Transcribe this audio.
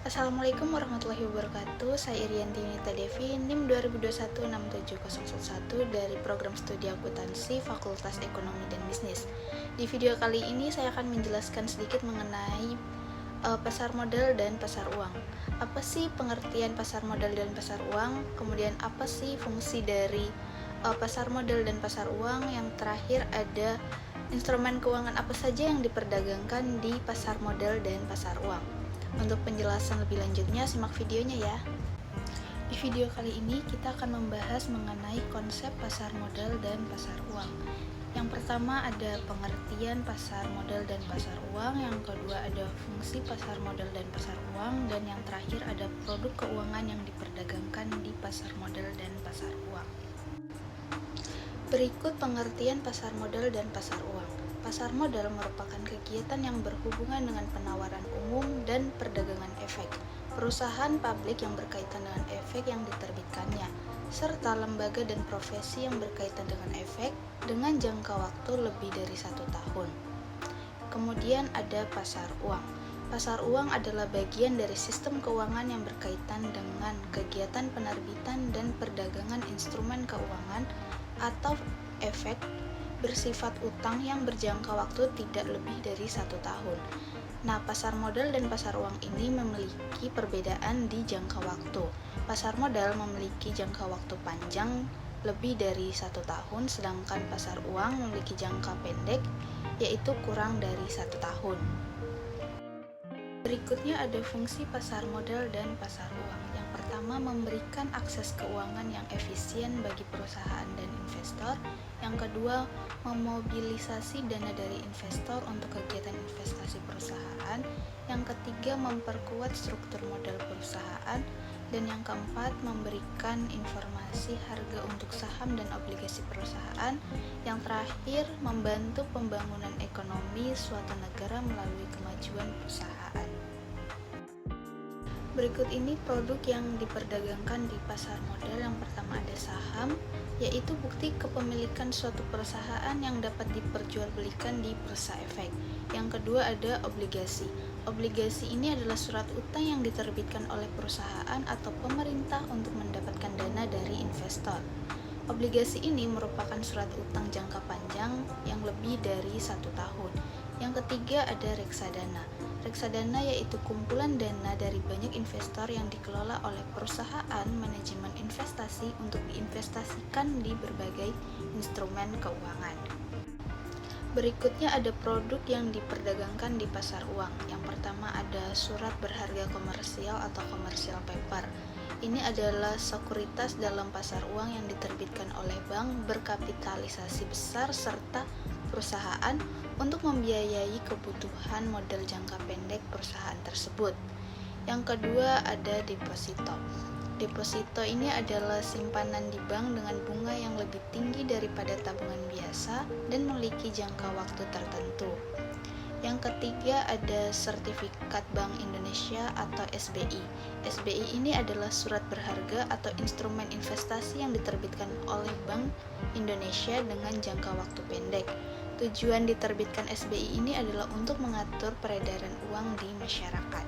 Assalamualaikum warahmatullahi wabarakatuh. Saya Irianti Nita Devi, NIM 2021-67001 dari Program Studi Akuntansi Fakultas Ekonomi dan Bisnis. Di video kali ini saya akan menjelaskan sedikit mengenai pasar modal dan pasar uang. Apa sih pengertian pasar modal dan pasar uang? Kemudian apa sih fungsi dari pasar modal dan pasar uang? Yang terakhir ada instrumen keuangan apa saja yang diperdagangkan di pasar modal dan pasar uang. Untuk penjelasan lebih lanjutnya, simak videonya ya. Di video kali ini kita akan membahas mengenai konsep pasar modal dan pasar uang. Yang pertama ada pengertian pasar modal dan pasar uang, yang kedua ada fungsi pasar modal dan pasar uang, dan yang terakhir ada produk keuangan yang diperdagangkan di pasar modal dan pasar uang. Berikut pengertian pasar modal dan pasar uang. Pasar modal merupakan kegiatan yang berhubungan dengan penawaran umum dan perdagangan efek, perusahaan publik yang berkaitan dengan efek yang diterbitkannya, serta lembaga dan profesi yang berkaitan dengan efek dengan jangka waktu lebih dari 1 tahun. Kemudian ada pasar uang. Pasar uang adalah bagian dari sistem keuangan yang berkaitan dengan kegiatan penerbitan dan perdagangan instrumen keuangan atau efek bersifat utang yang berjangka waktu tidak lebih dari 1 tahun. Nah, pasar modal dan pasar uang ini memiliki perbedaan di jangka waktu. Pasar modal memiliki jangka waktu panjang lebih dari 1 tahun, sedangkan pasar uang memiliki jangka pendek, yaitu kurang dari 1 tahun. Berikutnya ada fungsi pasar modal dan pasar uang. Yang pertama, memberikan akses keuangan yang efisien bagi perusahaan dan investor. Yang kedua, memobilisasi dana dari investor untuk kegiatan investasi perusahaan. Yang ketiga, memperkuat struktur modal perusahaan. Dan yang keempat, memberikan informasi harga untuk saham dan obligasi perusahaan. Yang terakhir, membantu pembangunan ekonomi suatu negara melalui kemajuan perusahaan. Berikut ini produk yang diperdagangkan di pasar modal. Yang pertama ada saham, yaitu bukti kepemilikan suatu perusahaan yang dapat diperjualbelikan di bursa efek. Yang kedua ada obligasi. Obligasi ini adalah surat utang yang diterbitkan oleh perusahaan atau pemerintah untuk mendapatkan dana dari investor. Obligasi ini merupakan surat utang jangka panjang yang lebih dari 1 tahun. Yang ketiga ada reksadana. Reksadana yaitu kumpulan dana dari banyak investor yang dikelola oleh perusahaan manajemen investasi untuk diinvestasikan di berbagai instrumen keuangan. Berikutnya ada produk yang diperdagangkan di pasar uang. Yang pertama ada surat berharga komersial atau commercial paper. Ini adalah sekuritas dalam pasar uang yang diterbitkan oleh bank berkapitalisasi besar serta perusahaan untuk membiayai kebutuhan modal jangka pendek perusahaan tersebut. Yang kedua ada deposito. Deposito ini adalah simpanan di bank dengan bunga yang lebih tinggi daripada tabungan biasa dan memiliki jangka waktu tertentu. Yang ketiga ada sertifikat Bank Indonesia atau SBI. SBI ini adalah surat berharga atau instrumen investasi yang diterbitkan oleh Bank Indonesia dengan jangka waktu pendek. Tujuan diterbitkan SBI ini adalah untuk mengatur peredaran uang di masyarakat.